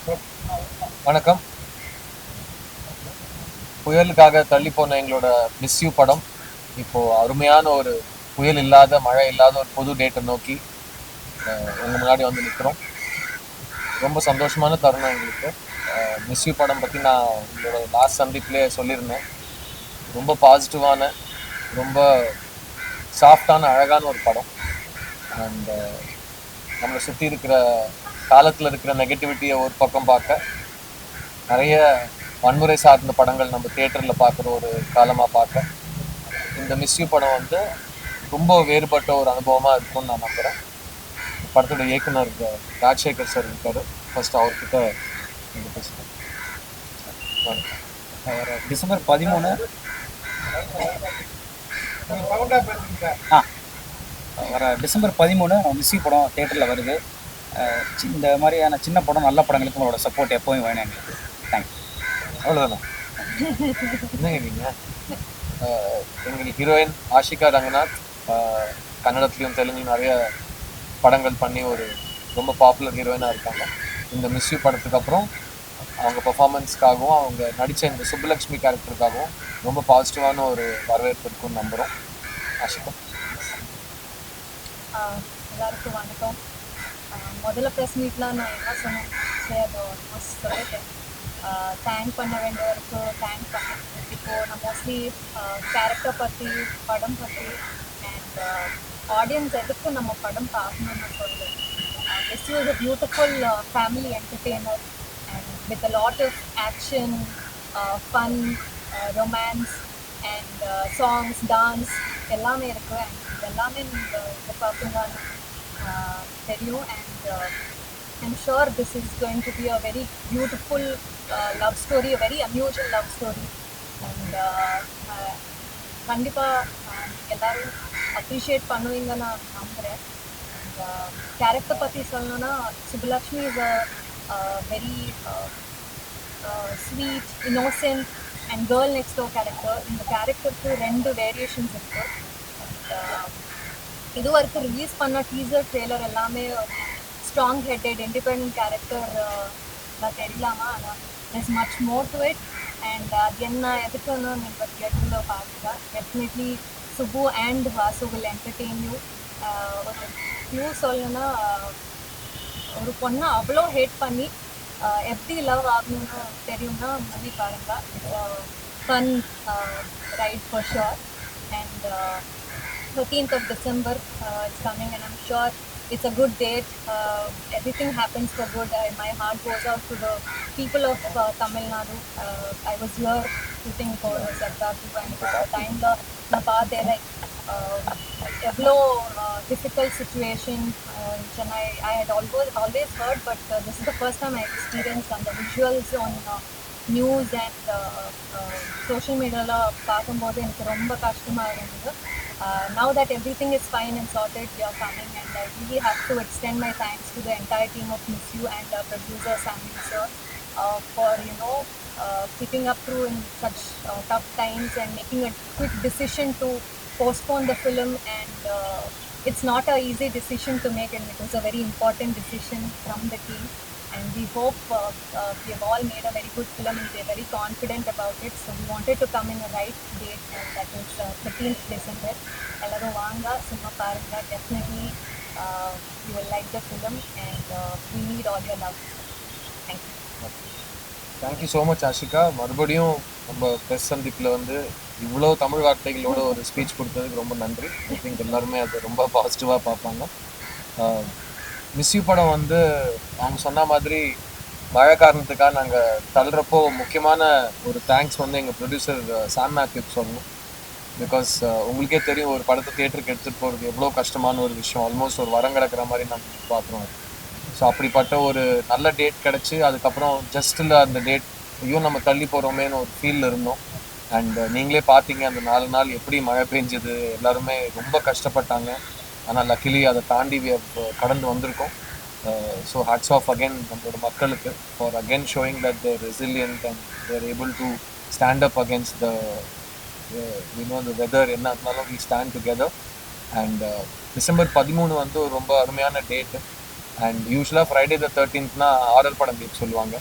வணக்கம். புயலுக்காக தள்ளி போன எங்களோட மிஸ் யூ படம் இப்போ அருமையான ஒரு புயல் இல்லாத மழை இல்லாத ஒரு புது டேட்டை நோக்கி உங்க முன்னாடி வந்து நிற்கிறோம். ரொம்ப சந்தோஷமான தருணம் எங்களுக்கு. மிஸ் யூ படம் பற்றி நான் உங்களோட லாஸ்ட் சந்திப்பிலே சொல்லியிருந்தேன். ரொம்ப பாசிட்டிவான, ரொம்ப சாஃப்டான அழகான ஒரு படம். அண்ட் நம்மளை சுற்றி இருக்கிற காலத்தில் இருக்கிற நெகட்டிவிட்டியை ஒரு பக்கம் பார்க்க, நிறைய வன்முறை சார்ந்த படங்கள் நம்ம தியேட்டரில் பார்க்குற ஒரு காலமாக பார்க்க, இந்த மிஸ் யூ படம் வந்து ரொம்ப வேறுபட்ட ஒரு அனுபவமாக இருக்கும்னு நான் நம்புகிறேன். படத்தோட இயக்குனர் ராஜசேகர் சார் இருக்காரு. ஃபர்ஸ்ட் அவர்கிட்ட இந்த பேசுகிறேன். டிசம்பர் 13 வர டிசம்பர் 13 மிஸ் யூ படம் தேட்டரில் வருது. இந்த மாதிரியான சின்ன படம் நல்ல படங்களுக்கு உங்களோட சப்போர்ட் எப்போவும் வேணும் எங்களுக்கு. தேங்க்யூ. அவ்வளோதானா? என்னங்க நீங்கள்? எங்களுக்கு ஹீரோயின் ஆஷிகா ரங்கநாத் கன்னடத்துலையும் தெலுங்குலையும் நிறைய படங்கள் பண்ணி ஒரு ரொம்ப பாப்புலர் ஹீரோயினாக இருக்காங்க. இந்த மிஸ் யூ படத்துக்கு அப்புறம் அவங்க பெர்ஃபார்மன்ஸ்க்காகவும் அவங்க நடித்த இந்த சுப்புலக்ஷ்மி கேரக்டருக்காகவும் ரொம்ப பாசிட்டிவான ஒரு வரவேற்பு இருக்குன்னு நம்புகிறோம். ஆஷிகா. எல்லாருக்கும் வணக்கம். முதல்ல ப்ரெஸ் மீட்டில் நான் என்ன சொன்னேன் அதை ஆல்மோஸ்ட் சொல்லிட்டேன். தேங்க் பண்ண வேண்டியவருக்கு தேங்க் பண்ணேன். இப்போது நான் மோஸ்ட்லி கேரக்டர் பற்றி, படம் பற்றி அண்ட் ஆடியன்ஸ் எதுக்கு நம்ம படம் பார்க்கணும்னு சொல்லுவேன். This was a beautiful family entertainer and with a lot of action, fun, romance and songs, dance எல்லாமே இருக்குது. அண்ட் இது எல்லாமே நீங்கள் இதை பார்த்தீங்கன்னா தெரியும். And I'm sure this is going to be a very beautiful love story, a very amusing love story. And கண்டிப்பாக எல்லோரும் அப்ரிஷியேட் பண்ணுவீங்கன்னு நான் நம்புகிறேன். அண்ட் கேரக்டர் பற்றி சொல்லணுன்னா, Subbulakshmi is a very sweet, innocent and girl next door character. இந்த கேரக்டருக்கு 2 variations இருக்குது. அண்ட் இது வரைக்கும் ரிலீஸ் பண்ண டீசர் ட்ரெய்லர் எல்லாமே ஸ்ட்ராங் ஹெட்டட் இண்டிபெண்ட் கேரக்டர் நான் தெரியலாமா, ஆனால் there's much more to it. And அது என்ன எதுக்குன்னு நீங்கள் தியேட்டரில் பார்க்கலாம். Definitely Subbu and Vasu will entertain you. ஒரு நியூ சொல்லணுன்னா, ஒரு பொண்ணை அவ்வளோ ஹேட் பண்ணி எப்படி லவ் ஆகணும்னு தெரியும்னா மூவி பாருங்கள். Fun right for sure. And 13th of December is coming, and I'm sure it's a good date. Everything happens for good. My heart goes out to the people of Tamil Nadu. I was here shooting for Sardar 2, and at the time the path there, like எவ்வளோ difficult situation in Chennai. I had always heard, but this is the first time I experienced, and the visuals on news and social media பார்க்கும்போது எனக்கு ரொம்ப கஷ்டமாக இருந்தது. Now that everything is fine and sorted, we are coming, and I really have to extend my thanks to the entire team of Miss You and producer Samuel sir for keeping up through in such tough times and making a quick decision to postpone the film. And it's not an easy decision to make, and it was a very important decision from the team. And we hope we have all made a very good film, and we are very confident about it. So we wanted to come in the right date, and that is 13th December. Ellarum vaanga cinema parunga. Definitely you will like the film, and we need all your love. Thank you. Thank you so much Ashika. மறுபடியும் நம்ம press சந்திப்பில் வந்து இவ்வளோ தமிழ் வார்த்தைகளோட ஒரு speech கொடுத்ததுக்கு ரொம்ப நன்றி. I think எல்லாருமே அதை ரொம்ப பாசிட்டிவாக பார்ப்பாங்க. மிஸ் யூ படம் வந்து அவங்க சொன்ன மாதிரி மழை காரணத்துக்காக நாங்கள் தள்ளுறப்போ முக்கியமான ஒரு தேங்க்ஸ் வந்து எங்கள் ப்ரொடியூசர் சாம் மேத்யூக்கு சொல்லணும். பிகாஸ் உங்களுக்கே தெரியும், ஒரு படத்தை தியேட்டருக்கு எடுத்துகிட்டு போகிறது எவ்வளோ கஷ்டமான ஒரு விஷயம். ஆல்மோஸ்ட் ஒரு வரம் கிடக்கிற மாதிரி நாங்கள் பார்க்குறோம். ஸோ அப்படிப்பட்ட ஒரு நல்ல டேட் கிடச்சி, அதுக்கப்புறம் ஜஸ்ட்டில் அந்த டேட் ஐயோ நம்ம தள்ளி போகிறோமேன்னு ஒரு ஃபீலில் இருந்தோம். அண்ட் நீங்களே பார்த்தீங்க அந்த 4 நாள் எப்படி மழை பெஞ்சது, எல்லாருமே ரொம்ப கஷ்டப்பட்டாங்க. ஆனால் லக்கிலி அதை தாண்டி கடந்து வந்திருக்கோம். ஸோ ஹேட்ஸ் ஆஃப் அகெயின் நம்மளோட மக்களுக்கு for again showing that they're resilient and they're able to stand up against the weather. என்ன இருந்தாலும் we stand together. And December 13 வந்து ஒரு ரொம்ப அருமையான டேட்டு. அண்ட் யூஸ்வலாக ஃப்ரைடே த 13th ஹாரர் படம் கேட்டு சொல்லுவாங்க.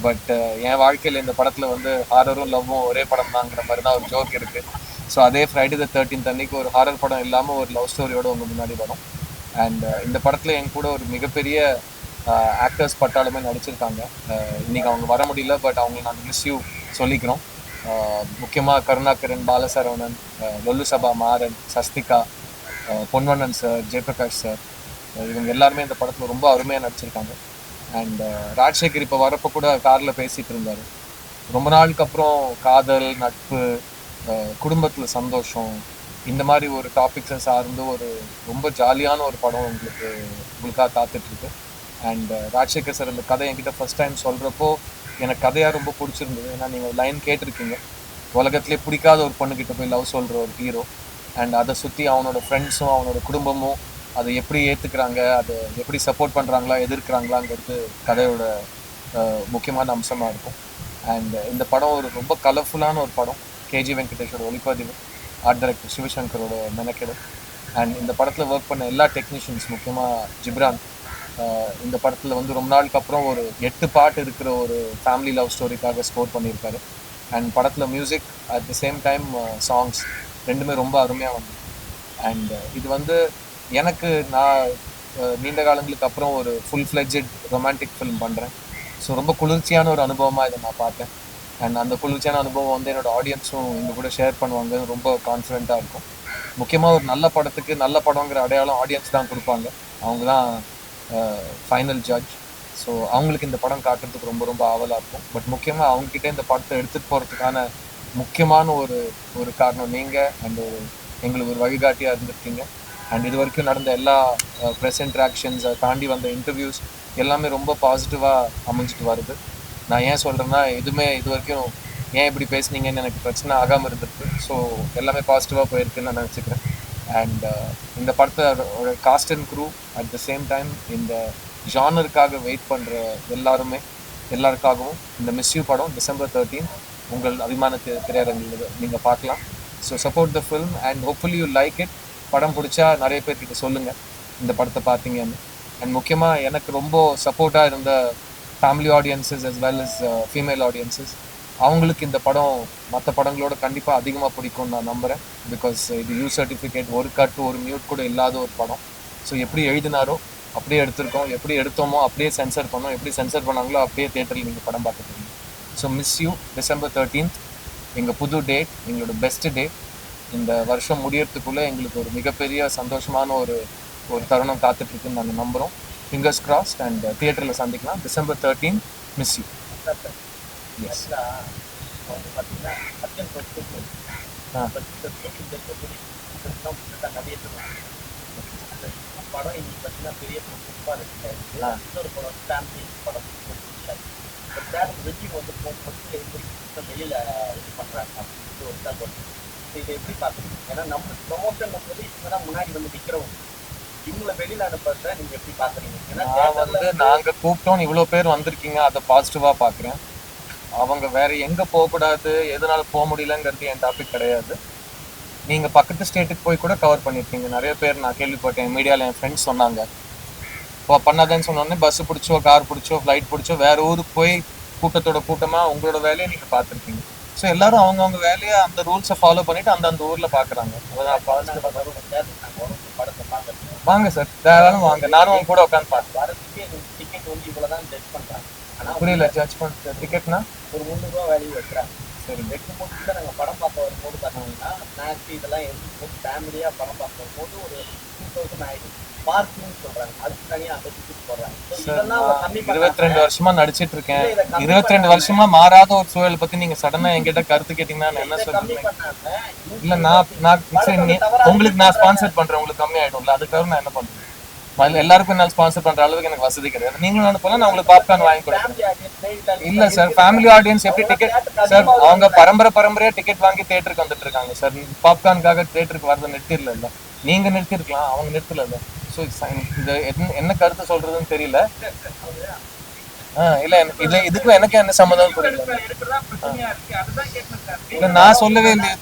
பட் என் வாழ்க்கையில் இந்த படத்தில் வந்து ஹாரரும் லவ்வும் ஒரே படம் தாங்கிற மாதிரி தான் ஒரு ஜோக் இருக்குது. ஸோ அதே ஃப்ரைடே த 13th அன்னைக்கு ஒரு ஹாரர் படம் இல்லாமல் ஒரு லவ் ஸ்டோரியோட உங்கள் முன்னாடி வரும். அண்ட் இந்த படத்தில் என் கூட ஒரு மிகப்பெரிய ஆக்டர்ஸ் பட்டாலுமே நடிச்சிருக்காங்க. இன்னைக்கு அவங்க வர முடியல, பட் அவங்க நாங்கள் மிஸ் யூ சொல்லிக்கிறோம். முக்கியமாக கருணாகரன், பாலசரவணன், லொல்லு சபா மாறன், சஸ்திகா, பொன்வண்ணன் சார், ஜெயபிரகாஷ் சார், இவங்க எல்லாருமே இந்த படத்தில் ரொம்ப அருமையாக நடிச்சிருக்காங்க. அண்ட் ராஜசேகர் இப்போ வரப்போ கூட காரில் பேசிகிட்டு இருந்தார். ரொம்ப நாளுக்கு அப்புறம் காதல், நட்பு, குடும்பத்தில் சந்தோஷம், இந்த மாதிரி ஒரு டாபிக்ஸை சார்ந்து ஒரு ரொம்ப ஜாலியான ஒரு படம் உங்களுக்காக காத்துட்ருக்கு. அண்ட் ராஜசேகர் சார் இந்த கதை என்கிட்ட ஃபர்ஸ்ட் டைம் சொல்கிறப்போ எனக்கு கதையாக ரொம்ப பிடிச்சிருந்தது. ஏன்னா நீங்கள் லைன் கேட்டிருக்கீங்க, உலகத்திலே பிடிக்காத ஒரு பொண்ணுக்கிட்ட போய் லவ் சொல்கிற ஒரு ஹீரோ, அண்ட் அதை சுற்றி அவனோட ஃப்ரெண்ட்ஸும் அவனோட குடும்பமும் அதை எப்படி ஏற்றுக்கிறாங்க, அதை எப்படி சப்போர்ட் பண்ணுறாங்களா, எதிர்க்கிறாங்களாங்கிறது கதையோட முக்கியமான அம்சமாக இருக்கும். அண்ட் இந்த படம் ஒரு ரொம்ப கலர்ஃபுல்லான ஒரு படம். கேஜி வெங்கடேஷோட ஒளிப்பதிவு, ஆர்ட் டைரக்டர் சிவசங்கரோட மெனக்கெடு, அண்ட் இந்த படத்தில் ஒர்க் பண்ண எல்லா டெக்னீஷியன்ஸ், முக்கியமாக ஜிப்ரான் இந்த படத்தில் வந்து ரொம்ப நாளுக்கு அப்புறம் ஒரு 8 பாட்டு இருக்கிற ஒரு ஃபேமிலி லவ் ஸ்டோரிக்காக ஸ்கோர் பண்ணியிருக்காரு. அண்ட் படத்தில் music at the same time songs ரெண்டுமே ரொம்ப அருமையாக வந்து. அண்ட் இது வந்து எனக்கு நான் நீண்ட காலங்களுக்கு அப்புறம் ஒரு ஃபுல் ஃப்ளெட்ஜட் ரொமான்டிக் ஃபிலிம் பண்ணுறேன். ஸோ ரொம்ப குளிர்ச்சியான ஒரு அனுபவமாக இதை நான் பார்த்தேன். அண்ட் அந்த குளிர்ச்சியான அனுபவம் வந்து என்னோடய ஆடியன்ஸும் இந்த கூட ஷேர் பண்ணுவாங்க, ரொம்ப கான்ஃபிடென்ட்டாக இருக்கும். முக்கியமாக ஒரு நல்ல படத்துக்கு நல்ல படங்கிற அடையாளம் ஆடியன்ஸ் தான் கொடுப்பாங்க, அவங்க தான் ஃபைனல் ஜட்ஜ். ஸோ அவங்களுக்கு இந்த படம் காட்டுறதுக்கு ரொம்ப ரொம்ப ஆவலாக இருக்கும். பட் முக்கியமாக அவங்கக்கிட்ட இந்த படத்தை எடுத்துகிட்டு போகிறதுக்கான முக்கியமான ஒரு காரணம் நீங்கள், அண்ட் எங்களுக்கு ஒரு வழிகாட்டியாக இருந்திருக்கீங்க. அண்ட் இது வரைக்கும் நடந்த எல்லா ப்ரெஸ் இன்ட்ராக்ஷன்ஸை தாண்டி வந்த இன்டர்வியூஸ் எல்லாமே ரொம்ப பாசிட்டிவாக அமைஞ்சிட்டு வருது. நான் ஏன் சொல்கிறேன்னா, எதுவுமே இது வரைக்கும் ஏன் இப்படி பேசுனீங்கன்னு எனக்கு பிரச்சனை ஆகாமல் இருந்திருக்கு. ஸோ எல்லாமே பாசிட்டிவாக போயிருக்குன்னு நான் நினச்சிக்கிறேன். அண்ட் இந்த படத்தை ஒரு cast and crew at the same time இந்த ஜானருக்காக வெயிட் பண்ணுற எல்லாருக்காகவும் இந்த மிஸ் யூ படம் டிசம்பர் 13 உங்கள் அபிமான திரையரங்கில் நீங்கள் பார்க்கலாம். So support the film and hopefully you like it. படம் பிடிச்சா நிறைய பேர்கிட்ட சொல்லுங்கள் இந்த படத்தை பார்த்தீங்கன்னு. அண்ட் முக்கியமாக எனக்கு ரொம்ப சப்போர்ட்டாக இருந்த family audiences as well as female audiences, அவங்களுக்கு இந்த படம் மற்ற படங்களோட கண்டிப்பாக அதிகமாக பிடிக்கும்னு நான் நம்புகிறேன். பிகாஸ் இது யூ சர்டிஃபிகேட், ஒரு கட் ஒரு மியூட் கூட இல்லாத ஒரு படம். ஸோ எப்படி எழுதினாரோ அப்படியே எடுத்திருக்கோம், எப்படி எடுத்தோமோ அப்படியே சென்சர் பண்ணோம், எப்படி சென்சர் பண்ணாங்களோ அப்படியே தேட்டரில் நீங்கள் படம் பார்த்துருக்கீங்க. ஸோ மிஸ் யூ டிசம்பர் 13 எங்கள் புது டேட், எங்களோட பெஸ்ட்டு டேட். இந்த வருஷம் முடியறதுக்குள்ளே எங்களுக்கு ஒரு மிகப்பெரிய சந்தோஷமான ஒரு தருணம் காத்துட்ருக்குன்னு நாங்கள் நம்புகிறோம். Fingers crossed. அண்ட் தியேட்டரில் சந்திக்கலாம் டிசம்பர் 13 மிஸ் யூ. எஸ் படம் இன்னைக்கு பார்த்தீங்கன்னா பெரிய சூப்பராக இருக்குது. இன்னொரு படம் ஃபேமிலி படம் வெஜ்ஜி வந்து வெளியில் இது பண்ணுறாங்க அப்படின்ட்டு ஒரு தகவல். இதை எப்படி பார்க்குறீங்க? ஏன்னா நம்ம ப்ரொமோஷன் வந்து இவங்க தான் முன்னாடி வந்து நிற்கிறவங்க, இவங்களை வெளியில் அனுப்புறத நீங்கள் எப்படி பார்க்குறீங்க? ஏன்னா நாங்கள் கூப்பிட்டோம், இவ்வளோ பேர் வந்திருக்கீங்க, அதை பாசிட்டிவாக பார்க்குறேன். அவங்க வேற எங்கே போகக்கூடாது, எதனால போக முடியலங்கிறது என் டாபிக் கிடையாது. நீங்கள் பக்கத்து ஸ்டேட்டுக்கு போய் கூட கவர் பண்ணியிருக்கீங்க. நிறைய பேர் நான் கேள்விப்பட்டேன், மீடியாவில் என் ஃப்ரெண்ட்ஸ் சொன்னாங்க. இப்போ பண்ணாதேன்னு சொன்னோடனே பஸ்ஸு பிடிச்சோ, கார் பிடிச்சோ, ஃப்ளைட் பிடிச்சோ வேறு ஊருக்கு போய் கூட்டமாக உங்களோட வேலையை நீங்கள் பார்த்துருக்கீங்க. ஸோ எல்லாரும் அவங்கவுங்க வேலையை அந்த ரூல்ஸை ஃபாலோ பண்ணிவிட்டு அந்தந்த ஊரில் பார்க்குறாங்க. படத்தை பார்த்துருக்கேன். வாங்க சார், தாராளம் வாங்க, நானும் அவங்க கூட உட்காந்து பார்த்தேன். வரதுக்கே டிக்கெட் வந்து இவ்வளோ தான் ஜட்ஜ் பண்ணுறாங்க. ஆனால் புரியல, ஜட்ஜ் பண்ணுற டிக்கெட்னா ஒரு 300 வேல்யூ வைக்கிறாங்க. சரி, 8 மூணுல நாங்கள் படம் பார்க்க வரும்போது பார்த்தீங்கன்னா ஸ்நாக்ஸ் இதெல்லாம் எடுத்து ஃபேமிலியாக படம் பார்க்க வரும்போது ஒரு 2000 ஆயிடுது. பார்க்கிங்னு சொல்கிறாங்க, அதுக்கு தனியாக அந்த டிக்கெட் போடுறாங்க. இதெல்லாம் 22 வருஷமா நடிச்சிட்டு இருக்கேன். 22 வருஷமா மாறாத ஒரு சூழல் பத்தி நீங்க சடனா என்கிட்ட கருத்து கேட்டீங்கன்னா நான் என்ன சொல்றேன்? இல்ல நான் உங்களுக்கு நான் ஸ்பான்சர் பண்றேன், உங்களுக்கு கம்மி ஆயிடும்ல, அதுக்காக நான் என்ன பண்றேன்? எல்லாருக்கும் என்னால் ஸ்பான்சர் பண்ற அளவுக்கு எனக்கு வசதி கிடையாது. நீங்களும் அனுப்பலாம், நான் உங்களுக்கு பாப்கார்ன் வாங்கி கொடுக்குறேன். இல்ல சார், ஃபேமிலி ஆடியன்ஸ் எப்படி டிக்கெட் சார், அவங்க பரம்பரையா டிக்கெட் வாங்கி தியேட்டருக்கு வந்துட்டு இருக்காங்க சார். பாப்கார்னுக்காக தியேட்டருக்கு வரத நிறுத்திடல, நீங்க நிறுத்திருக்கலாம், அவங்க நிறுத்தல. ஸோ இது என்ன கருத்து சொல்றதுன்னு தெரியல. இல்ல இதுக்கும் எனக்கு என்ன சம்மந்தம் புரியல. எடுக்கிறதா பிரச்சனையா இருக்கு, அதுதான் கேட்கணும் சார். இல்ல நான் சொல்லவே இல்லையே.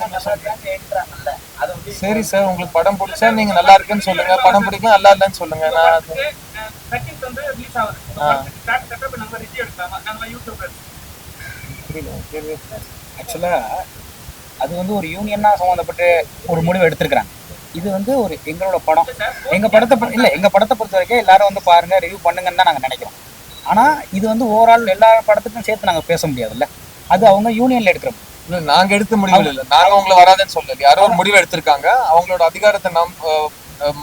எடுக்கிறாங்கல்ல, அது வந்து சரி சார், உங்களுக்கு படம் பிடிச்சா நீங்க நல்லா இருக்குன்னு சொல்லுங்க, படம் பிடிக்கும் நல்லா இல்லைன்னு சொல்லுங்க. நான் செகண்ட் வந்து ரிலீஸ் ஆகுது, ஸ்டார்ட் நம்ம ரிவ்யூ எடுக்கலாமா, நம்ம யூடியூபர்ஸ் ஆக்சுவலாக அது வந்து ஒரு யூனியனாக சம்மந்தப்பட்டு ஒரு முடிவு எடுத்திருக்கிறாங்க. இது வந்து ஒரு எங்களோட படம், எங்கள் படத்தை பொறுத்த வரைக்கும் எல்லாரும் வந்து பாருங்கள், ரிவ்யூ பண்ணுங்கன்னு தான் நாங்கள் நினைக்கிறோம். ஆனால் இது வந்து ஓவரால் எல்லா படத்துக்கும் சேர்த்து நாங்கள் பேச முடியாதுல்ல, அது அவங்க யூனியனில் எடுக்கிறோம். இல்ல நாங்க எடுத்த முடிவு இல்ல, நாங்க உங்களை வராதுன்னு சொல்லல. யாரோ ஒரு முடிவு எடுத்திருக்காங்க, அவங்களோட அதிகாரத்தை நாம்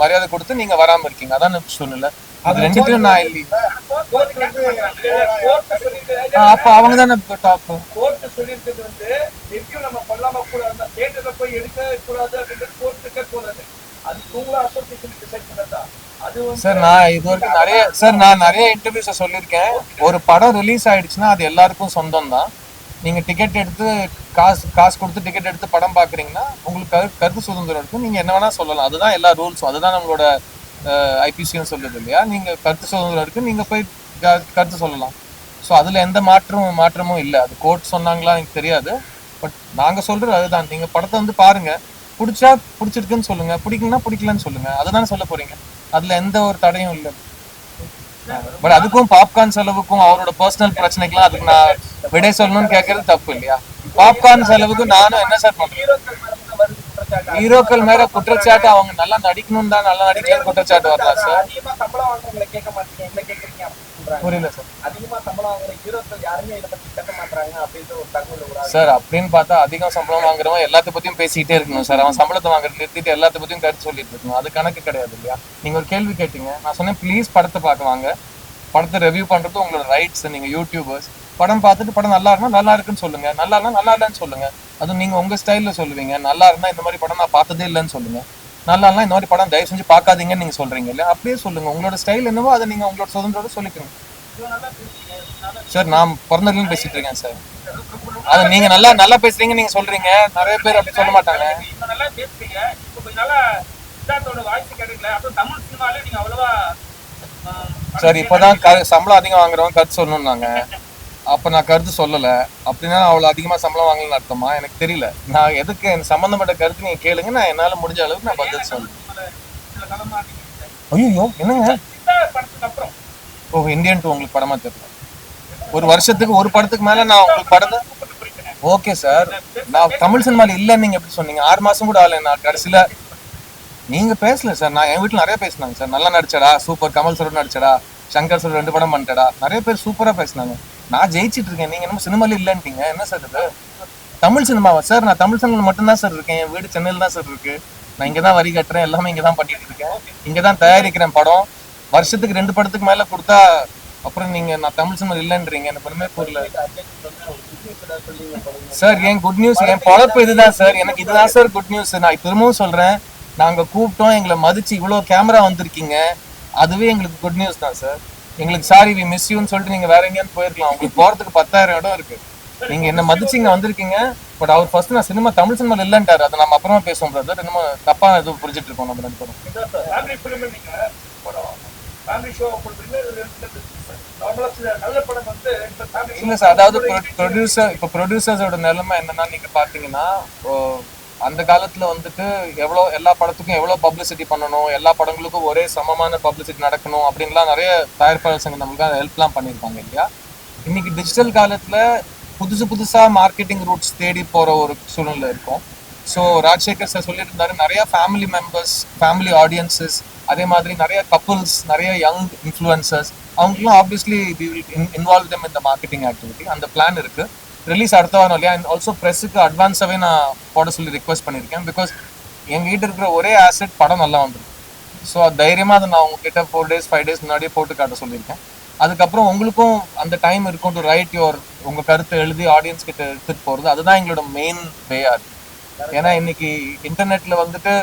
மரியாதை கொடுத்து நீங்க வராம இருக்கீங்க, அதான் சொல்லல. அது ரெண்டுத்தையும் நான் இல்லை. அப்ப அவங்க தானே டாப். கோர்ட் சொல்லியிருக்கிறது வந்து ரிவ்யூ நம்ம பண்ணாம கூடாது, தியேட்டர்ல போய் எடுக்க கூடாது அப்படின்றது கோர்ட்டுக்கே போறது. அது உங்கள அசோசியேஷன் டிசைட் பண்ணதா. அது சார் நான் இது வரைக்கும் நிறைய இன்டர்வியூஸை சொல்லியிருக்கேன். ஒரு படம் ரிலீஸ் ஆயிடுச்சுன்னா அது எல்லாருக்கும் சொந்தம் தான். நீங்க டிக்கெட் எடுத்து காசு கொடுத்து டிக்கெட் எடுத்து படம் பாக்குறீங்கன்னா உங்களுக்கு கருத்து சுதந்திரம் இருக்கும், நீங்க என்ன வேணா சொல்லலாம். அதுதான் எல்லா ரூல்ஸும், அதுதான் நம்மளோட ஐபிசியும் சொல்லுது இல்லையா. நீங்க கருத்து சுதந்திரம் இருக்கு, நீங்க போய் கருத்து சொல்லலாம். ஸோ அதுல எந்த மாற்றமும் இல்லை. அது கோர்ட் சொன்னாங்களா எனக்கு தெரியாது, பட் நாங்க சொல்றது அதுதான். நீங்க படத்தை வந்து பாருங்க, பிடிச்சா பிடிச்சிருக்குன்னு சொல்லுங்க, பிடிக்கலன்னா பிடிக்கலன்னு சொல்லுங்க, அதுதான் சொல்ல போறீங்க. அதுல எந்த ஒரு தடையும் இல்லை. பட் அதுக்கும் பாப்கார்ன் செலவுக்கும் அவரோட பர்சனல் பிரச்சனைக்கெல்லாம் அதுக்கு நான் விடை சொல்லணும்னு கேட்கறது தப்பு இல்லையா. பாப்கார்ன் செலவுக்கு நானும் என்ன சார் பண்றேன். ஹீரோக்கள் மேல குற்றச்சாட்டு அவங்க நல்லா நடிக்கணும் தான், நல்லா நடிக்கலன்னு குற்றச்சாட்டு வரலாம் சார். அதிகமா சம்பளம் வாங்குறவங்களை கேட்க மாட்டீங்க, எங்களை கேட்கறீங்க அப்படின்னு புரியல சார். அதிகமா சம்பளம் வாங்குற ஹீரோக்கள் யாருமே இதை பத்தி கேட்க மாட்டாங்க அப்படின்ற ஒரு தகவல் சார். அப்படின்னு பார்த்தா அதிகம் சம்பளம் வாங்குறவன் எல்லாத்த பத்தியும் பேசிக்கிட்டே இருக்கணும் சார். அவன் சம்பளத்தை வாங்குறது நிறுத்திட்டு எல்லாத்த பத்தியும் கருத்து சொல்லிட்டு இருக்கணும், அது கணக்கு கிடையாது இல்லையா. நீங்க ஒரு கேள்வி கேட்டீங்க, நான் சொன்னேன் ப்ளீஸ் படத்தை பார்க்க வாங்க, படத்தை ரிவ்யூ பண்றது உங்களோட ரைட்ஸ். நீங்க யூடியூபர்ஸ் படம் பார்த்துட்டு படம் நல்லா இருந்தா நல்லா இருக்குன்னு சொல்லுங்க, நல்லா இல்லைன்னா நல்லா இல்லைன்னு சொல்லுங்க. அதுவும் நீங்க உங்க ஸ்டைல்ல சொல்லுவீங்க. நல்லா இருந்தா இந்த மாதிரி படம் நான் பார்த்ததே இல்லைன்னு சொல்லுங்க, நல்லா இல்லைன்னா இந்த மாதிரி படம் தயவு செஞ்சு பார்க்காதீங்கன்னு நீங்க சொல்றீங்க இல்லையா. அப்படியே சொல்லுங்க, உங்களோட ஸ்டைல் என்னவோ அதை நீங்க உங்களோட சுதந்திரோட சொல்லிக்கணும் சார். நான் பிறந்ததுன்னு பேசிட்டு இருக்கேன் சார். அது நீங்க நல்லா பேசுறீங்க நீங்க சொல்றீங்க, நிறைய பேர் அப்படி சொல்ல மாட்டாங்க. நல்லா பேசுறீங்க, இப்போ கொஞ்சம் நல்லா சித்தார்த்தோட வாய்ஸ் கிடைக்கல. அப்புறம் தமிழ் சினிமாலே நீங்க அவ்வளவா சார் இப்பதான் சம்பளம் அதிகம் வாங்குறவங்க கருத்து சொல்லணும்னாங்க. அப்ப நான் கருத்து சொல்லல அப்படின்னா அவ்வளவு அதிகமா சம்பளம் வாங்கலன்னு அர்த்தமா எனக்கு தெரியல. நான் எதுக்கு எனக்கு சம்பந்தப்பட்ட கருத்து நீங்க கேளுங்க, நான் என்னால முடிஞ்ச அளவுக்கு நான் பதில் சொல்றேன். ஐயோ என்னங்க இந்தியன் 2 உங்களுக்கு படமா தெரியல? ஒரு வருஷத்துக்கு ஒரு படத்துக்கு மேல நான் உங்களுக்கு படத்தை ஓகே சார். நான் தமிழ் சினிமால இல்லைன்னு நீங்க எப்படி சொன்னீங்க? 6 மாசம் கூட ஆகல. நான் கடைசியில நீங்க பேசல சார். நான் என் வீட்டுல நிறைய பேசினாங்க சார். நல்லா நடிச்சடா, சூப்பர், கமல் சார் நடிச்சடா, சங்கர் சார் 2 படம் பண்ணிட்டடா, நிறைய பேர் சூப்பரா பேசினாங்க. நான் ஜெயிச்சிட்டு இருக்கேன், நீங்க என்ன சினிமால இல்லைன்ட்டீங்க, என்ன சார் இது? தமிழ் சினிமாவா சார்? நான் தமிழ் சினிமாவில் மட்டும்தான் சார் இருக்கேன். என் வீடு சென்னையில் தான் சார் இருக்கு. நான் இங்கே தான் வரி கட்டுறேன், எல்லாமே இங்கே தான் பண்ணிட்டு இருக்கேன், இங்கே தான் தயாரிக்கிறேன் படம். வருஷத்துக்கு 2 படத்துக்கு மேலே கொடுத்தா அப்புறம் நீங்க நான் தமிழ் சினிமா இல்லைன்றீங்க, எனக்கு ஒன்றுமே புரியல சார். ஏன் குட் நியூஸ்? என் பொழப்பு இதுதான் சார், எனக்கு இதுதான் சார் குட் நியூஸ். நான் திரும்பவும் சொல்றேன், நாங்க கூப்பிட்டோம், எங்களை மதிச்சு இவ்வளோ கேமரா வந்திருக்கீங்க, அதுவே எங்களுக்கு குட் நியூஸ் தான் சார். எங்களுக்கு சாரி வி மிஸ் யூன்னு சொல்லிட்டு நீங்க வேற எங்கேயாவது போயிருக்கலாம். உங்களுக்கு போறதுக்கு 10,000 இடம் இருக்கு. நீங்க என்ன மதிச்சு இங்க வந்திருக்கீங்க. பட் அவர் ஃபர்ஸ்ட் நான் சினிமா தமிழ் சினிமால இல்லைன்ட்டாரு. அதை நம்ம அப்புறமா பேசுவோம் பிரதர். என்னமோ தப்பா எதுவும் புரிஞ்சுட்டு இருக்கோம் நம்ம 2 பேரும். இல்ல சார், அதாவது ப்ரொடியூசர்ஸோட நிலைமை என்னன்னா, நீங்க பாத்தீங்கன்னா அந்த காலத்துல வந்துட்டு எல்லா படத்துக்கும் எவ்வளவு பப்ளிசிட்டி பண்ணணும், எல்லா படங்களுக்கும் ஒரே சமமான பப்ளிசிட்டி நடக்கணும் அப்படின்லாம் நிறைய தயாரிப்பாளர் சங்கம் நம்மளுக்கு ஹெல்ப்லாம் பண்ணியிருப்பாங்க இல்லையா. இன்னைக்கு டிஜிட்டல் காலத்துல புதுசா மார்க்கெட்டிங் ரூட்ஸ் தேடி போற ஒரு சூழ்நிலை இருக்கும். ஸோ ராஜசேகர் சார் சொல்லிட்டு இருந்தாரு, நிறைய ஃபேமிலி மெம்பர்ஸ், ஃபேமிலி ஆடியன்சஸ், அதே மாதிரி நிறைய கப்புள்ஸ், நிறைய யங் இன்ஃப்ளூயன்சர்ஸ், அவங்களுக்குலாம் obviously we will involve them in the marketing activity. அந்த பிளான் இருக்கு. ரிலீஸ் அடுத்த வாரம் இல்லையா. அண்ட் ஆல்சோ ப்ரெஸ்ஸுக்கு அட்வான்ஸாகவே நான் போட சொல்லி ரிக்வெஸ்ட் பண்ணியிருக்கேன். பிகாஸ் எங்ககிட்ட இருக்கிற ஒரே ஆசெட் படம் நல்லா வந்துடும். ஸோ அது தைரியமாக அதை நான் உங்ககிட்ட 4 days 5 days முன்னாடியே போட்டு காட்ட சொல்லியிருக்கேன். அதுக்கப்புறம் உங்களுக்கும் அந்த டைம் இருக்கும் டு ரைட் உங்கள் கருத்தை எழுதி ஆடியன்ஸ் கிட்ட எடுத்துகிட்டு போகிறது. அதுதான் எங்களோட மெயின் வேயா இருக்கு. ஏன்னா இன்னைக்கு இன்டர்நெட்டில் வந்துட்டு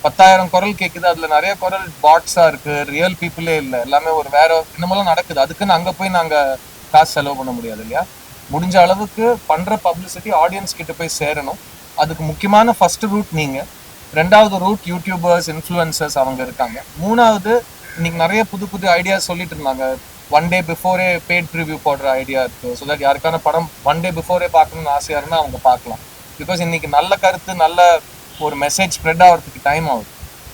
10,000 குரல் கேட்குது, அதில் நிறைய குரல் பாட்ஸாக இருக்குது, ரியல் பீப்புளே இல்லை, எல்லாமே ஒரு வேற இன்னமெல்லாம் நடக்குது. அதுக்குன்னு அங்கே போய் நாங்கள் காசு செலவு பண்ண முடியாது இல்லையா. முடிஞ்ச அளவுக்கு பண்ணுற பப்ளிசிட்டி ஆடியன்ஸ் கிட்ட போய் சேரணும். அதுக்கு முக்கியமான ஃபர்ஸ்ட் ரூட் நீங்கள், 2வது ரூட் யூடியூபர்ஸ், இன்ஃப்ளூயன்சர்ஸ் அவங்க இருக்காங்க. 3வது இன்னைக்கு நிறைய புது ஐடியாஸ் சொல்லிட்டு இருந்தாங்க. One day before paid review போடுற ஐடியா இருக்குது. ஸோ தட் யாருக்கான படம் ஒன் டே பிஃபோரே பார்க்கணும்னு ஆசையாக இருந்தால் அவங்க பார்க்கலாம். பிகாஸ் இன்றைக்கி நல்ல கருத்து நல்ல ஒரு மெசேஜ் ஸ்ப்ரெட் ஆகிறதுக்கு டைம் ஆகுது.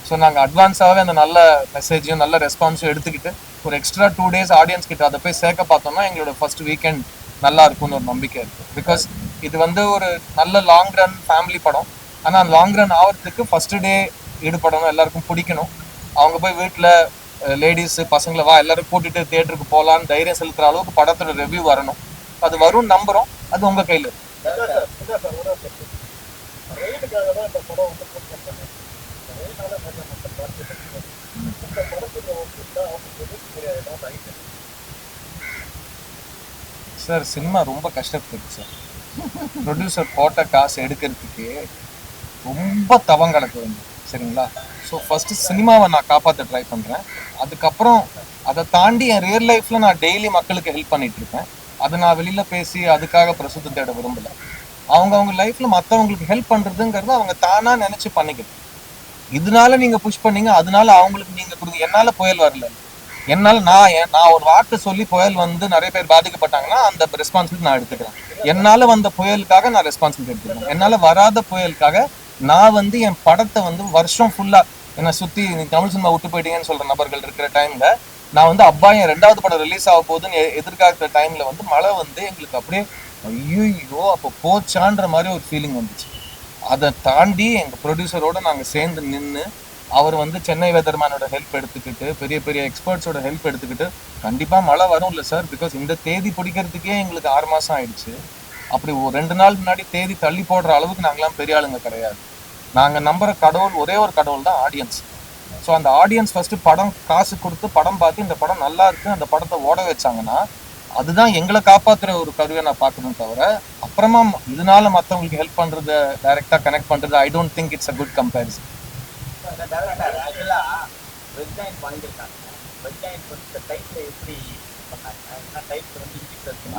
ஸோ நாங்கள் அட்வான்ஸாகவே அந்த நல்ல மெசேஜையும் நல்ல ரெஸ்பான்ஸும் எடுத்துக்கிட்டு ஒரு எக்ஸ்ட்ரா 2 days ஆடியன்ஸ் கிட்ட அதை போய் சேர்க்க பார்த்தோம்னா எங்களோட ஃபர்ஸ்ட் வீக்கெண்ட் நல்லா இருக்கும்னு ஒரு நம்பிக்கை இருக்குது. பிகாஸ் இது வந்து ஒரு நல்ல லாங் ரன் ஃபேமிலி படம். ஆனால் அந்த லாங் ரன் ஆகிறதுக்கு ஃபஸ்ட்டு டே ஈடுபடணும், எல்லாருக்கும் பிடிக்கணும். அவங்க போய் வீட்டில் லேடிஸு பசங்களை வா எல்லாரும் கூட்டிகிட்டு தியேட்டருக்கு போகலான்னு தைரியம் செலுத்துகிற அளவுக்கு படத்தோட ரிவ்யூ வரணும். அது வரும் நம்புகிறோம். அது உங்கள் கையில். ரயிலுக்காக தான் இந்த படம் வந்து போட் பண்ணுறாங்க. ரயில்னால நிறைய மக்கள் பார்த்துட்டு இந்த படத்துல வந்து அவங்க எதிர்ப்பு ஆகிட்டு சார் சினிமா ரொம்ப கஷ்டப்பட்டு சார். ப்ரொடியூசர் போட்ட காசு எடுக்கிறதுக்கு ரொம்ப தவம் கிடக்கு வந்து சரிங்களா. ஸோ ஃபஸ்ட்டு சினிமாவை நான் காப்பாற்ற ட்ரை பண்ணுறேன். அதுக்கப்புறம் அதை தாண்டி என் ரியல் லைஃப்பில் நான் டெய்லி மக்களுக்கு ஹெல்ப் பண்ணிட்டு இருக்கேன். அதை நான் வெளியில் பேசி அதுக்காக பிரசுத்தி தேட விரும்பலை. அவங்க லைஃப்பில் மற்றவங்களுக்கு ஹெல்ப் பண்ணுறதுங்கிறது அவங்க தானாக நினச்சி பண்ணிக்கணும். இதனால நீங்கள் புஷ் பண்ணீங்க, அதனால அவங்களுக்கு நீங்கள் கொடுங்க. என்னால் புயல் வரல. என்னால் நான் ஒரு வார்த்தை சொல்லி புயல் வந்து நிறைய பேர் பாதிக்கப்பட்டாங்கன்னா அந்த ரெஸ்பான்சிபிலிட்டி நான் எடுத்துக்கிறேன். என்னால் வந்த புயலுக்காக நான் ரெஸ்பான்சிபிலிட்டி எடுத்துக்கிறேன். என்னால் வராத புயலுக்காக நான் வந்து என் படத்தை வந்து வருஷம் ஃபுல்லாக என்னை சுற்றி தமிழ் சினிமா விட்டு போயிட்டீங்கன்னு சொல்கிற நபர்கள் இருக்கிற டைமில் நான் வந்து அப்பா என் 2வது படம் ரிலீஸ் ஆக போகுதுன்னு எதிர்காக்கிற டைமில் வந்து மழை வந்து எங்களுக்கு அப்படியே ஐயோ அப்போ போச்சான்ற மாதிரி ஒரு ஃபீலிங் வந்துச்சு. அதை தாண்டி எங்கள் ப்ரொடியூசரோடு நாங்கள் சேர்ந்து நின்று அவர் வந்து சென்னை வெதர்மேனோட ஹெல்ப் எடுத்துக்கிட்டு பெரிய பெரிய எக்ஸ்பர்ட்ஸோட ஹெல்ப் எடுத்துக்கிட்டு கண்டிப்பாக மழை வரும் இல்லை சார், பிகாஸ் இந்த தேதி பிடிக்கிறதுக்கே எங்களுக்கு 6 மாதம் ஆயிடுச்சு. அப்படி ஒரு 2 நாள் முன்னாடி தேதி தள்ளி போடுற அளவுக்கு நாங்களாம் பெரிய ஆளுங்க கிடையாது. நாங்கள் நம்புகிற கடவுள் ஒரே ஒரு கடவுள் தான், ஆடியன்ஸ். ஸோ அந்த ஆடியன்ஸ் ஃபஸ்ட்டு படம் காசு கொடுத்து படம் பார்த்து இந்த படம் நல்லா இருக்குது அந்த படத்தை ஓட வச்சாங்கன்னா அதுதான் எங்களை காப்பாற்றுற ஒரு கருவியை நான் பார்க்கணும். தவிர அப்புறமா இதனால மற்றவங்களுக்கு ஹெல்ப் பண்ணுறது டைரெக்டாக கனெக்ட் பண்ணுறது I don't think it's a good comparison.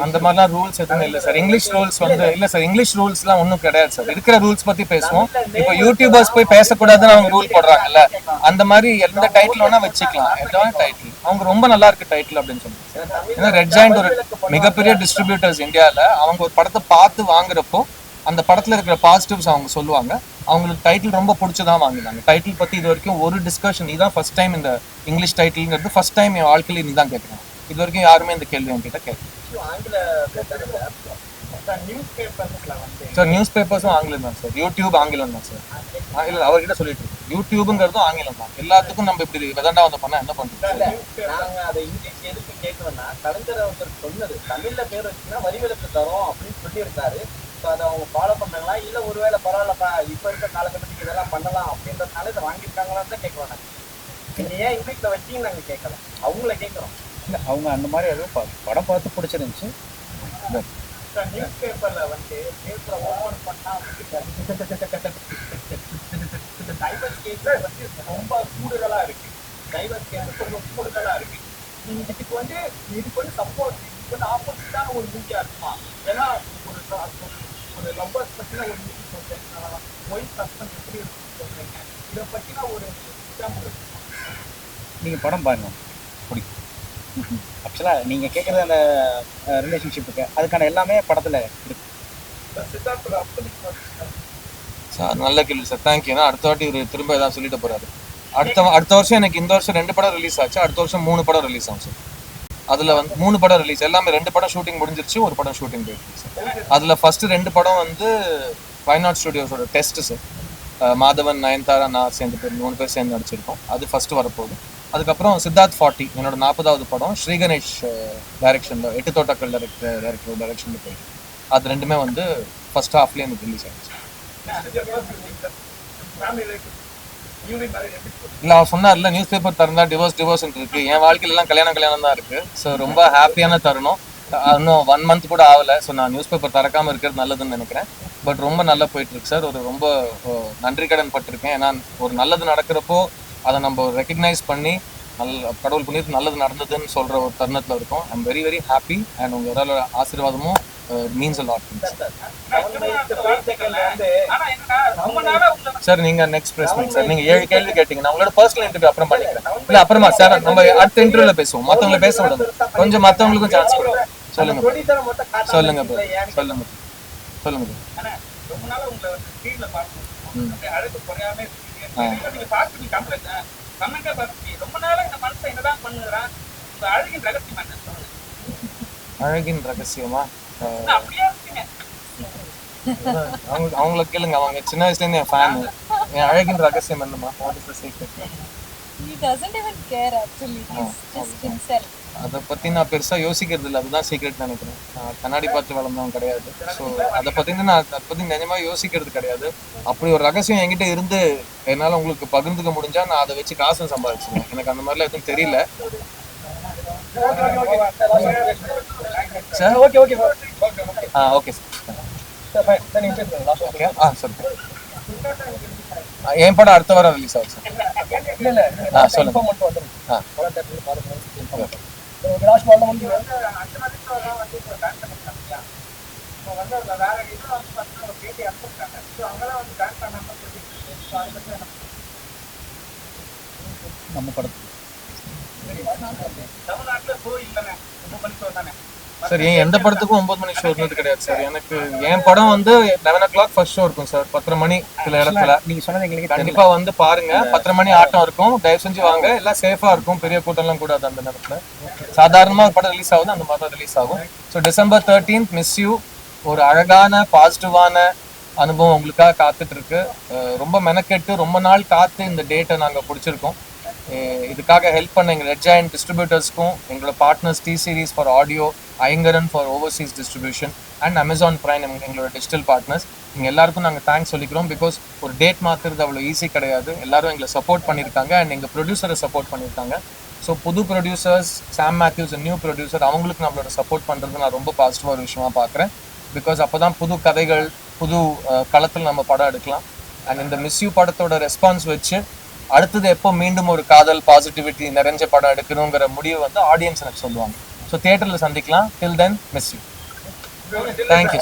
அந்த மாதிரிலாம் ரூல்ஸ் எதுவும் இல்லை சார். இங்கிலீஷ் ரூல்ஸ் வந்து இல்லை சார். இங்கிலீஷ் ரூல்ஸ்லாம் ஒன்றும் கிடையாது சார். இருக்கிற ரூல்ஸ் பற்றி பேசுவோம். இப்போ யூடியூபர்ஸ் போய் பேசக்கூடாதுன்னு அவங்க ரூல் போடுறாங்கல்ல, அந்த மாதிரி எந்த டைட்டில் வேணா வச்சுக்கலாம். எதாவது டைட்டில் அவங்க ரொம்ப நல்லா இருக்கு டைட்டில் அப்படின்னு சொல்லுவாங்க. ஏன்னா ரெட் ஜாயிண்ட் ஒரு மிகப்பெரிய டிஸ்ட்ரிபியூட்டர்ஸ் இந்தியாவில். அவங்க ஒரு படத்தை பார்த்து வாங்குறப்போ அந்த படத்தில் இருக்கிற பாசிட்டிவ்ஸ் அவங்க சொல்லுவாங்க. அவங்களுக்கு டைட்டில் ரொம்ப பிடிச்சதான் வாங்கினாங்க. டைட்டில் பற்றி இது வரைக்கும் ஒரு டிஸ்கஷன், இதுதான் ஃபர்ஸ்ட் டைம் இந்த இங்கிலீஷ் டைட்டில்ங்கிறது ஃபர்ஸ்ட் டைம் என் வாழ்க்கையில் நீ தான் கேட்குறேன். இது வரைக்கும் யாருமே இந்த கேள்வி என்கிட்ட கேட்கல சார். நியூஸ் பேப்பர்ஸும் ஆங்கிலம் தான் சார். யூடியூப் ஆங்கிலம் தான் சார். இல்லை அவர்கிட்ட சொல்லிட்டு இருக்கோம். யூடியூபுங்கிறதும் ஆங்கிலம் தான். எல்லாத்துக்கும் நம்ம இப்படி விதண்டா வந்து பண்ணால் என்ன பண்ணுறோம்? நாங்கள் அதை இங்கிலீஷ் எதுக்கு கேட்கணும்னா கலைஞர் அவர் சொன்னது தமிழில் பேர் வச்சுன்னா வரிவிலக்கு தரோம் அப்படின்னு சொல்லியிருக்காரு. ஸோ அதை அவங்க ஃபாலோ பண்ணுறாங்களா இல்லை ஒருவேளை பரவாயில்லப்பா இப்போ இருக்க காலகட்டத்துக்கு இதெல்லாம் பண்ணலாம் அப்படின்றதுனால இதை வாங்கியிருக்காங்களான்னு தான் கேட்க வேணாம். நீங்கள் ஏன் இங்கிலீஷில் வச்சிங்க நாங்கள் கேட்கல, அவங்கள கேட்குறோம். இல்லை அவங்க அந்த மாதிரி எதுவும் படம் பார்த்து பிடிச்சிருந்துச்சு. நியூஸ் பேப்பரில் வந்து பேப்பரை ஓப்பன் பண்ணால் டைவர்ஸ் கேஸ் வந்து ரொம்ப கூடுதலாக இருக்குது. டைவர்ஸ் கேஸ் ரொம்ப கூடுதலாக இருக்குது. இதுக்கு வந்து சப்போர்ட், இதுக்கு வந்து ஆப்போசிட்டான ஒரு மூவியாக இருக்குமா? ஏன்னா ஒரு லவ்வர்ஸ் பற்றின ஒரு மூவி சொல்கிறேன், ஒய்ஃப் ஹஸ்பண்ட் எப்படி இருக்குன்னு சொல்கிறீங்க, இதை பற்றின ஒரு எக்ஸாம்பிள் நீங்கள் படம் பாருங்க பிடிக்கும். ஆக்சுவலாக நீங்கள் கேட்குறது அந்த ரிலேஷன்ஷிப்புக்கு அதுக்கான எல்லாமே படத்தில் இருக்கு. சார் நல்ல கேள்வி சார், தேங்க்யூ. ஏன்னா அடுத்த வாட்டி ஒரு திரும்ப ஏதாவது சொல்லிட்டு போறாரு. அடுத்த வருஷம் எனக்கு இந்த வருஷம் 2 படம் ரிலீஸ் ஆச்சு. அடுத்த வருஷம் 3 படம் ரிலீஸ் ஆகும் சார். அதில் வந்து 3 படம் ரிலீஸ், எல்லாமே 2 படம் ஷூட்டிங் முடிஞ்சிருச்சு, 1 படம் ஷூட்டிங் போயிருக்கு சார். அதில் ஃபஸ்ட்டு 2 படம் வந்து வைநாட் ஸ்டுடியோஸோட டெஸ்ட்டு சார். மாதவன், நயன்தாரா, நான் சேர்ந்து 3 பேர் சேர்ந்து நடிச்சிருக்கோம். அது ஃபஸ்ட்டு வரப்போகுது. அதுக்கப்புறம் சித்தார்த் 40 என்னோட 40வது படம் ஸ்ரீகணேஷ் டைரக்ஷனில் 8 தோட்டக்கள் டைரக்டர் டைரக்ஷனில் போயிருக்கு. அது 2மே வந்து ஃபர்ஸ்ட் ஹாஃப்லேயே எனக்கு ரிலீஸ் ஆகிடுச்சு. இல்லை அவர் சொன்னார்ல நியூஸ் பேப்பர் திறந்தா டிவோர்ஸ் இருக்கு. என் வாழ்க்கையிலலாம் கல்யாணம் தான் இருக்குது. ஸோ ரொம்ப ஹாப்பியான தருணம். இன்னும் 1 மந்த் கூட ஆகலை. ஸோ நான் நியூஸ் பேப்பர் திறக்காமல் இருக்கிறது நல்லதுன்னு நினைக்கிறேன். பட் ரொம்ப நல்லா போயிட்டுருக்கு சார். ஒரு ரொம்ப நன்றி கடன் பட்டிருக்கேன். ஏன்னா ஒரு நல்லது நடக்கிறப்போ அதை நம்ம ரெக்கக்னைஸ் பண்ணி கடவுள் புண்ணியத்து நல்லது நடந்ததுன்னு சொல்கிற ஒரு தருணத்தில் இருக்கும். I am very very happy. And உங்கள் எல்லாரோட ஆசீர்வாதமும் means a lot to me. வந்து சார் நீங்க நெக்ஸ்ட் பிரஸ் மீட் சார், நீங்க 7 கேள்வி கேட்டீங்க, நான் உங்களோட பர்சனல் இன்டர்வியூ அப்புறம் பண்ணிக்கிறேன். இல்ல அப்புறமா சார் நம்ம அடுத்த இன்டர்வியூல பேசுவோம், மத்தவங்களை பேச விடுங்க, கொஞ்சம் மத்தவங்களுக்கும் சான்ஸ் கொடுங்க. சொல்லுங்க ப்ரொடியூசரை மட்டும் காட்டுறாங்க. சொல்லுங்க bro. ஏன்னு சொல்லுங்க சொல்லுங்க bro. ஆனா, ரொம்ப நாளா உங்களை வந்து ஸ்க்ரீன்ல பார்க்கணும். ம். அப்படியே அழகு குறையாம இருக்கீங்க. நீங்க பார்த்து கமெண்டே பார்த்து ரொம்ப நாளா இந்த மனுஷன் என்னதான் பண்ணுறான், உங்க அழகின் ரகசியம் என்ன சொல்லுங்க. அழகின் ரகசியமா? என்ன அப்படியே இருக்கீங்க. அவங்கள கேளுங்க, அவங்க சின்ன வயசுல இருந்து என் ஃபேன். என் அழகின் ரகசியம் என்னமா? What is the secret? He doesn't even care actually. He's just himself. அதை பத்தி நான் பெருசா யோசிக்கிறது இல்லை, அதுதான் சீக்ரெட் நினைக்கிறேன். நான் கண்ணாடி பார்த்து வளர்ந்தவன் கிடையாது. ஸோ அதை பத்தி நிஜமா யோசிக்கிறது கிடையாது. அப்படி ஒரு ரகசியம் என்கிட்ட இருந்து என்னால உங்களுக்கு பகிர்ந்துக்க முடிஞ்சா நான் அதை வச்சு காசு சம்பாதிச்சிருவேன். எனக்கு அந்த மாதிரிலாம் எதுவும் தெரியல sir. Okay okay okay sir. Sir நீங்க பேசுங்க லாஸ்ட் ஓகே சார். என் படம் அடுத்த வாரம் ரிலீஸ் ஆகும் சார். இல்ல இல்ல சொல்லுங்க. இன்ஃபார்ம் மட்டும் வந்துருங்க. ஆ படம் தேட்டர்ல பாருங்க. லாஸ்ட் வாரம் வந்து அந்த மாதிரி வந்து இப்போ டான்ஸ் பண்ணிருக்காங்க இல்லையா? இப்போ வந்து அதுல வேற இதுல வந்து பார்த்தீங்கன்னா ஒரு பேட்டி அனுப்பிச்சிருக்காங்க. ஸோ அங்கெல்லாம் வந்து டான்ஸ் பண்ணாமல் சொல்லிட்டு ஸோ அதை பற்றி என்ன நம்ம படத்துக்கு தமிழ்நாட்டுல ஷோ இல்லைங்க, ரொம்ப பண்ணி ஷோ தானே. சார் எந்த படத்துக்கும் 9 மணி ஷோ இருந்தது கிடையாது சார். எனக்கு என் படம் வந்து 11 o'clock ஃபர்ஸ்ட் ஷோ இருக்கும் சார். 10:30 மணி சில இடத்துல. நீங்க சொன்னது எங்களுக்கு கண்டிப்பா வந்து பாருங்க, 10:30 மணி ஆட்டம் இருக்கும். தயவு செஞ்சு வாங்க, எல்லாம் சேஃபா இருக்கும், பெரிய கூட்டம்லாம் கூடாது அந்த நேரத்துல. சாதாரணமா ஒரு படம் ரிலீஸ் ஆகுது, அந்த மாதிரி தான் ரிலீஸ் ஆகும். So December 13th miss you. ஒரு அழகான பாசிட்டிவான அனுபவம் உங்களுக்காக காத்துட்டு இருக்கு. ரொம்ப மெனக்கெட்டு ரொம்ப நாள் காத்து இந்த டேட்டை நாங்க பிடிச்சிருக்கோம். இதுக்காக ஹெல்ப் பண்ண எங்கள் ரெட் ஜாயன்ட் டிஸ்ட்ரிபியூட்டர்ஸ்க்கும், எங்களோட partners T Series for audio, Ayngaran for overseas distribution and Amazon Prime எங்களோட டிஜிட்டல் பார்ட்னர்ஸ், இங்கே எல்லாருக்கும் நாங்கள் தேங்க்ஸ் சொல்லிக்கிறோம். பிகாஸ் ஒரு டேட் மாற்றுறது அவ்வளோ ஈஸி கிடையாது. எல்லாரும் எங்களை சப்போர்ட் பண்ணியிருக்காங்க அண்ட் எங்கள் ப்ரொடியூசரை சப்போர்ட் பண்ணியிருக்காங்க. ஸோ புது ப்ரொடியூசர்ஸ், சாம் மேத்யூஸ் நியூ ப்ரொடியூசர், அவங்களுக்கு நம்மளோட சப்போர்ட் பண்ணுறது நான் ரொம்ப பாசிட்டிவாக ஒரு விஷயமா பார்க்குறேன். பிகாஸ் அப்போ தான் புது கதைகள், புது களத்தில் நம்ம படம் எடுக்கலாம். அண்ட் இந்த மிஸ் யூ படத்தோட ரெஸ்பான்ஸ் வச்சு அடுத்தது எப்போ மீண்டும் ஒரு காதல் பாசிட்டிவிட்டி நிறைஞ்ச படம் எடுக்கணுங்கிற முடிவு வந்து ஆடியன்ஸ் எனக்கு சொல்லுவாங்க. ஸோ தியேட்டரில் சந்திக்கலாம். டில் தென் மிஸ் யூ. தேங்க்யூ.